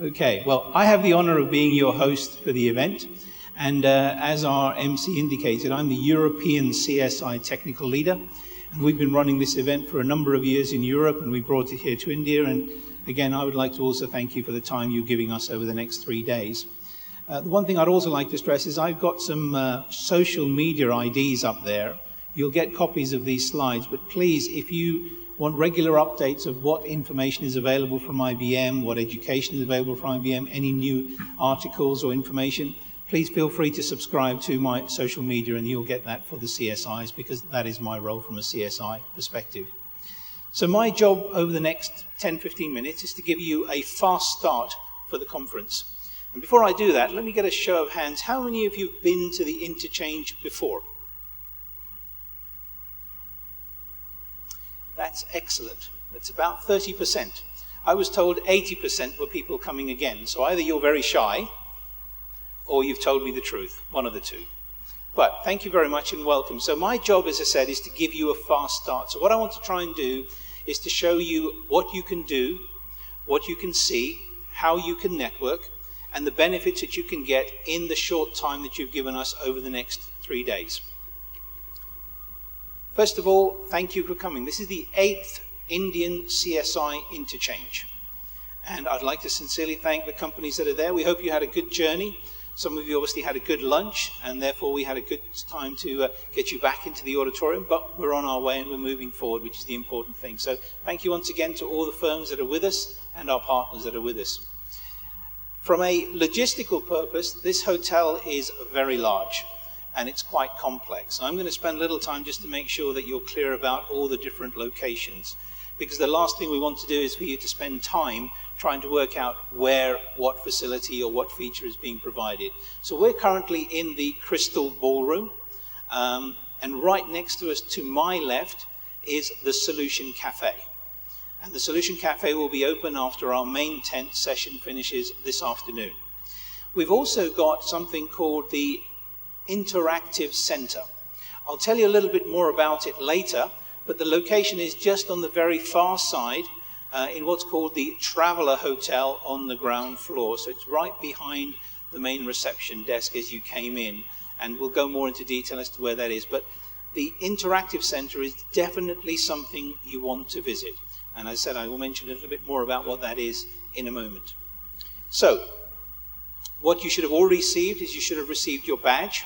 Okay, well, I have the honor of being your host for the event. And as our MC indicated, I'm the European CSI Technical Leader. And we've been running this event for a number of years in Europe, and we brought it here to India. And again, I would like to also thank you for the time you're giving us over the next 3 days. The one thing I'd also like to stress is I've got some social media IDs up there. You'll get copies of these slides, but please, if you want regular updates of what information is available from IBM, what education is available from IBM, any new articles or information, please feel free to subscribe to my social media and you'll get that for the CSIs, because that is my role from a CSI perspective. So my job over the next 10-15 minutes is to give you a fast start for the conference. And before I do that, let me get a show of hands. How many of you have been to the Interchange before? That's excellent. That's about 30%. I was told 80% were people coming again. So either you're very shy or you've told me the truth, one of the two. But thank you very much and welcome. So my job, as I said, is to give you a fast start. So what I want to try and do is to show you what you can do, what you can see, how you can network, and the benefits that you can get in the short time that you've given us over the next 3 days. First of all, thank you for coming. This is the 8th Indian CSI Interchange. And I'd like to sincerely thank the companies that are there. We hope you had a good journey. Some of you obviously had a good lunch, and therefore we had a good time to get you back into the auditorium. But we're on our way and we're moving forward, which is the important thing. So thank you once again to all the firms that are with us and our partners that are with us. From a logistical purpose, this hotel is very large. And it's quite complex. I'm going to spend a little time just to make sure that you're clear about all the different locations, because the last thing we want to do is for you to spend time trying to work out where, what facility or what feature is being provided. So we're currently in the Crystal Ballroom, and right next to us to my left is the Solution Cafe. And the Solution Cafe will be open after our main tent session finishes this afternoon. We've also got something called the Interactive Center. I'll tell you a little bit more about it later, but the location is just on the very far side in what's called the Traveller Hotel on the ground floor. So it's right behind the main reception desk as you came in, and we'll go more into detail as to where that is. But the Interactive Center is definitely something you want to visit. And as I said, I will mention a little bit more about what that is in a moment. So, what you should have already received is you should have received your badge.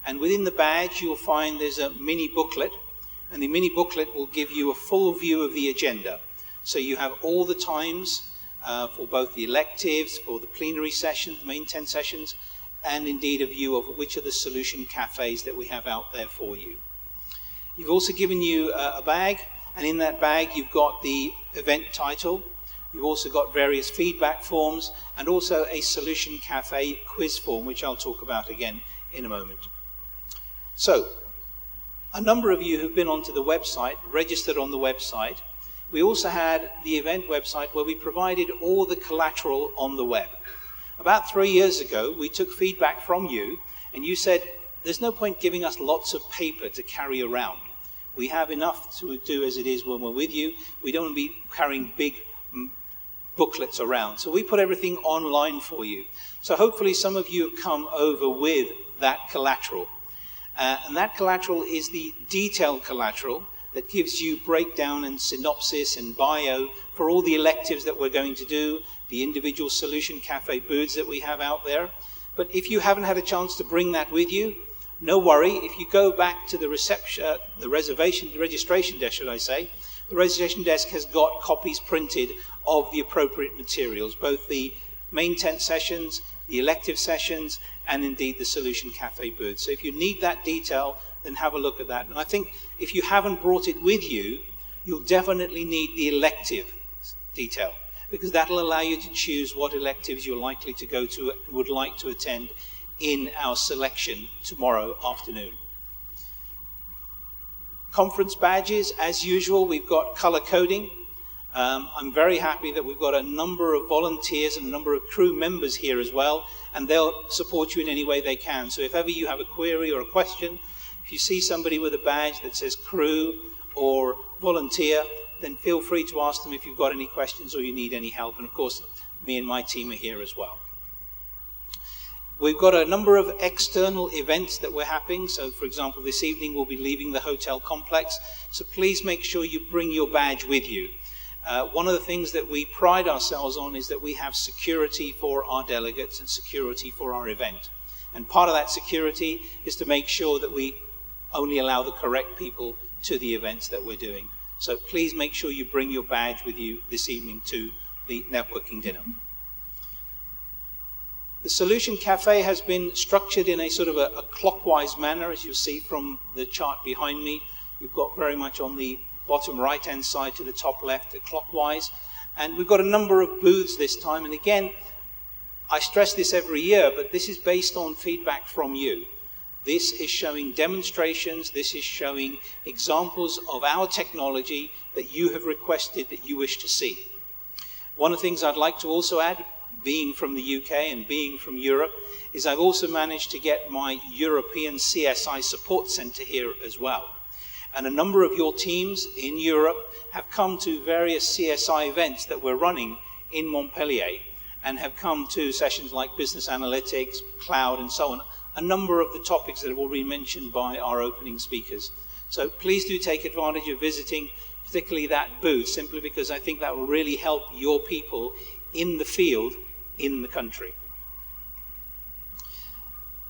And within the badge, you'll find there's a mini booklet. And the mini booklet will give you a full view of the agenda. So you have all the times for both the electives, for the plenary sessions, the main 10 sessions, and indeed a view of which are the solution cafes that we have out there for you. You've also given you a bag, and in that bag you've got the event title. You've also got various feedback forms and also a Solution Cafe quiz form, which I'll talk about again in a moment. So, a number of you who've been onto the website, registered on the website. We also had the event website where we provided all the collateral on the web. About 3 years ago, we took feedback from you, and you said, there's no point giving us lots of paper to carry around. We have enough to do as it is when we're with you. We don't want to be carrying big booklets around. So we put everything online for you. So hopefully some of you have come over with that collateral. And that collateral is the detailed collateral that gives you breakdown and synopsis and bio for all the electives that we're going to do, the individual Solution Cafe booths that we have out there. But if you haven't had a chance to bring that with you, no worry. If you go back to the registration desk, should I say, the registration desk has got copies printed of the appropriate materials, both the main tent sessions, the elective sessions, and indeed the Solution Cafe booth. So if you need that detail, then have a look at that. And I think if you haven't brought it with you, you'll definitely need the elective detail, because that'll allow you to choose what electives you're likely to go to and would like to attend in our selection tomorrow afternoon. Conference badges, as usual, we've got color coding. I'm very happy that we've got a number of volunteers and a number of crew members here as well, and they'll support you in any way they can. So if ever you have a query or a question, if you see somebody with a badge that says crew or volunteer, then feel free to ask them if you've got any questions or you need any help. And of course, me and my team are here as well. We've got a number of external events that we're having. So, for example, this evening we'll be leaving the hotel complex. So please make sure you bring your badge with you. One of the things that we pride ourselves on is that we have security for our delegates and security for our event. And part of that security is to make sure that we only allow the correct people to the events that we're doing. So please make sure you bring your badge with you this evening to the networking dinner. The Solution Cafe has been structured in a sort of a clockwise manner, as you'll see from the chart behind me. You've got very much on the bottom right-hand side to the top left, clockwise. And we've got a number of booths this time. And again, I stress this every year, but this is based on feedback from you. This is showing demonstrations, this is showing examples of our technology that you have requested that you wish to see. One of the things I'd like to also add, being from the UK and being from Europe, is I've also managed to get my European CSI support center here as well. And a number of your teams in Europe have come to various CSI events that we're running in Montpellier and have come to sessions like business analytics, cloud, and so on. A number of the topics that have already been mentioned by our opening speakers. So please do take advantage of visiting particularly that booth, simply because I think that will really help your people in the field, in the country.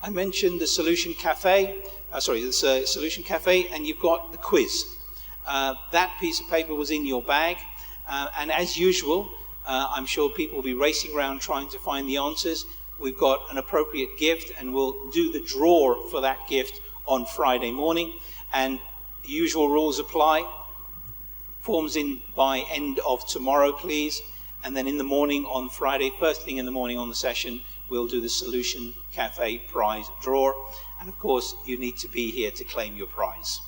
I mentioned the Solution Cafe, Solution Cafe, and you've got the quiz. That piece of paper was in your bag, and as usual, I'm sure people will be racing around trying to find the answers. We've got an appropriate gift, and we'll do the draw for that gift on Friday morning, and the usual rules apply. Forms in by end of tomorrow, please. And then in the morning on Friday, first thing in the morning on the session, we'll do the Solution Cafe prize draw. And of course, you need to be here to claim your prize.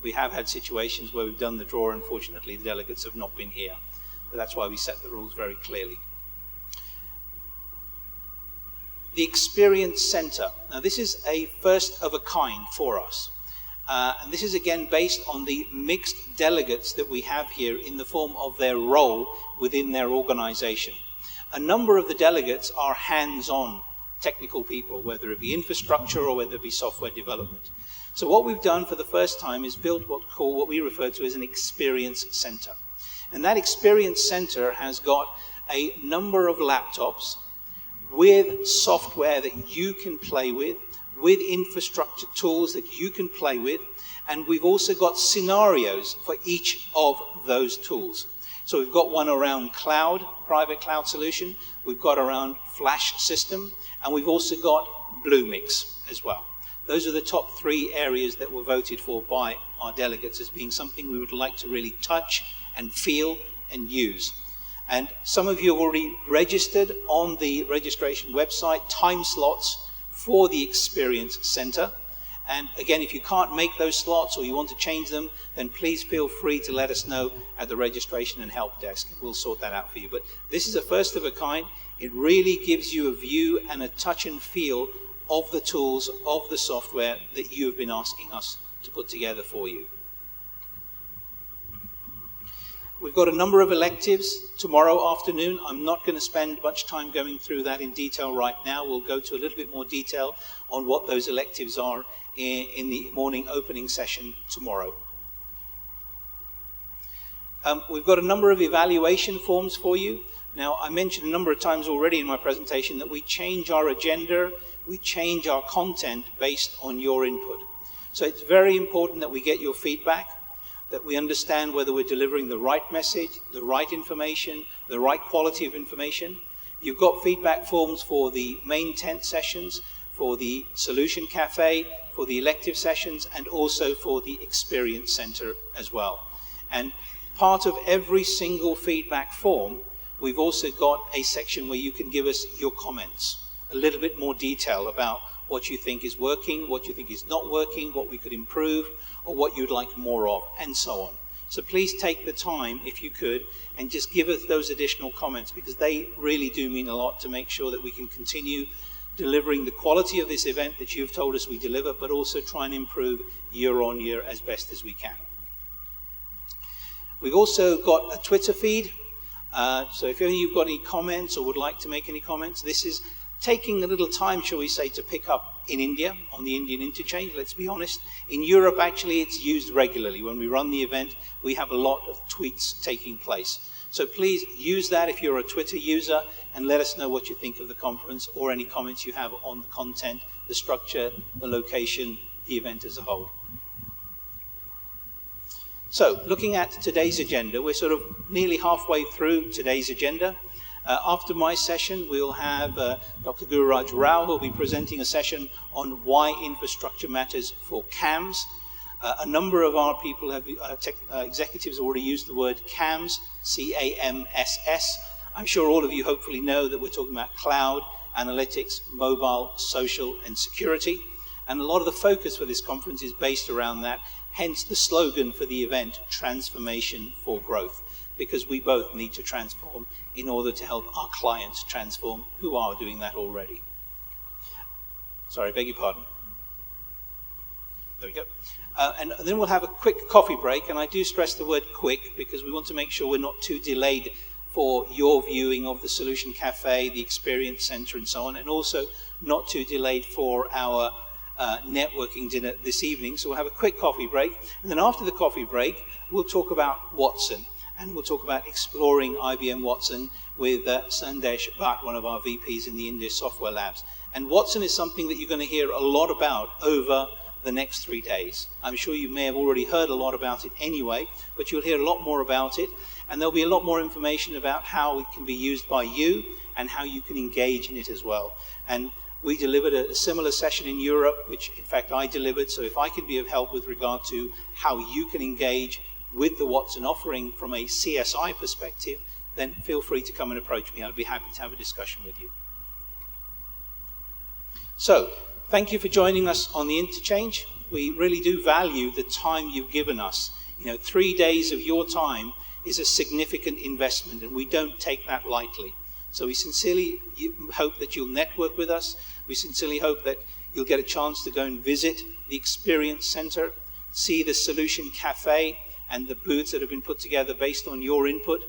We have had situations where we've done the draw. Unfortunately, the delegates have not been here. But that's why we set the rules very clearly. The Experience Center. Now, this is a first of a kind for us. And this is again based on the mixed delegates that we have here in the form of their role within their organization. A number of the delegates are hands-on technical people, whether it be infrastructure or whether it be software development. So what we've done for the first time is built what we refer to as an experience center. And that experience center has got a number of laptops with software that you can play with infrastructure tools that you can play with, and we've also got scenarios for each of those tools. So we've got one around cloud, private cloud solution, we've got around flash system, and we've also got Bluemix as well. Those are the top 3 areas that were voted for by our delegates as being something we would like to really touch and feel and use. And some of you have already registered on the registration website time slots for the Experience Center. And again, if you can't make those slots or you want to change them, then please feel free to let us know at the registration and help desk. We'll sort that out for you. But this is a first of a kind. It really gives you a view and a touch and feel of the tools, of the software that you have been asking us to put together for you. We've got a number of electives tomorrow afternoon. I'm not going to spend much time going through that in detail right now. We'll go to a little bit more detail on what those electives are in the morning opening session tomorrow. We've got a number of evaluation forms for you. Now, I mentioned a number of times already in my presentation that we change our agenda, we change our content based on your input. So it's very important that we get your feedback, that we understand whether we're delivering the right message, the right information, the right quality of information. You've got feedback forms for the main tent sessions, for the Solution Cafe, for the elective sessions, and also for the Experience Center as well. And part of every single feedback form, we've also got a section where you can give us your comments, a little bit more detail about what you think is working, what you think is not working, what we could improve, or what you'd like more of, and so on. So please take the time, if you could, and just give us those additional comments, because they really do mean a lot to make sure that we can continue delivering the quality of this event that you've told us we deliver, but also try and improve year on year as best as we can. We've also got a Twitter feed. So if you've got any comments or would like to make any comments, this is taking a little time, shall we say, to pick up in India, on the Indian Interchange, let's be honest. In Europe, actually, it's used regularly. When we run the event, we have a lot of tweets taking place. So please use that if you're a Twitter user, and let us know what you think of the conference or any comments you have on the content, the structure, the location, the event as a whole. So, looking at today's agenda, we're sort of nearly halfway through today's agenda. After my session, we'll have Dr. Gururaj Rao, who will be presenting a session on why infrastructure matters for CAMS. A number of our people have, executives already used the word CAMS, C-A-M-S-S. I'm sure all of you hopefully know that we're talking about cloud, analytics, mobile, social, and security. And a lot of the focus for this conference is based around that, hence the slogan for the event, Transformation for Growth, because we both need to transform in order to help our clients transform, who are doing that already. Sorry, beg your pardon. There we go. And then we'll have a quick coffee break, and I do stress the word quick because we want to make sure we're not too delayed for your viewing of the Solution Cafe, the Experience Center, and so on, and also not too delayed for our networking dinner this evening. So we'll have a quick coffee break, and then after the coffee break, we'll talk about Watson, and we'll talk about exploring IBM Watson with Sandesh Bhatt, one of our VPs in the India Software Labs. And Watson is something that you're going to hear a lot about over the next 3 days. I'm sure you may have already heard a lot about it anyway, but you'll hear a lot more about it, and there'll be a lot more information about how it can be used by you and how you can engage in it as well. And we delivered a similar session in Europe, which in fact I delivered, so if I can be of help with regard to how you can engage with the Watson offering from a CSI perspective, then feel free to come and approach me. I'd be happy to have a discussion with you. So, thank you for joining us on the Interchange. We really do value the time you've given us. 3 days of your time is a significant investment, and we don't take that lightly. So we sincerely hope that you'll network with us. We sincerely hope that you'll get a chance to go and visit the Experience Center, see the Solution Cafe and the booths that have been put together based on your input.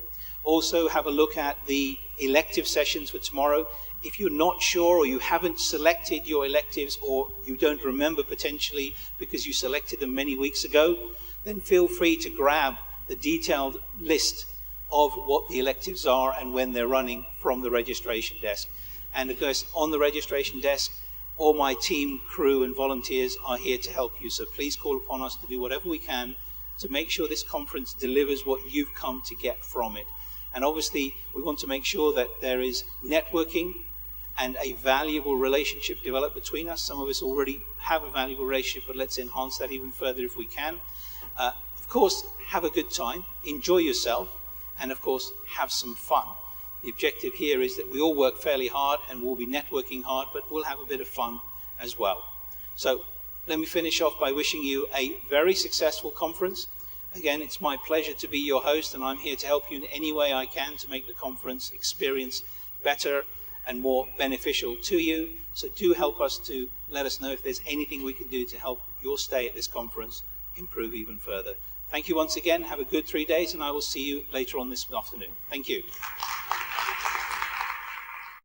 Also have a look at the elective sessions for tomorrow. If you're not sure or you haven't selected your electives or you don't remember potentially because you selected them many weeks ago, then feel free to grab the detailed list of what the electives are and when they're running from the registration desk. And of course, on the registration desk, all my team, crew, and volunteers are here to help you. So please call upon us to do whatever we can to make sure this conference delivers what you've come to get from it. And obviously, we want to make sure that there is networking and a valuable relationship developed between us. Some of us already have a valuable relationship, but let's enhance that even further if we can. Of course, have a good time, enjoy yourself, and of course, have some fun. The objective here is that we all work fairly hard and we'll be networking hard, but we'll have a bit of fun as well. So let me finish off by wishing you a very successful conference. Again, it's my pleasure to be your host, and I'm here to help you in any way I can to make the conference experience better and more beneficial to you. So do help us to let us know if there's anything we can do to help your stay at this conference improve even further. Thank you once again. Have a good 3 days, and I will see you later on this afternoon. Thank you.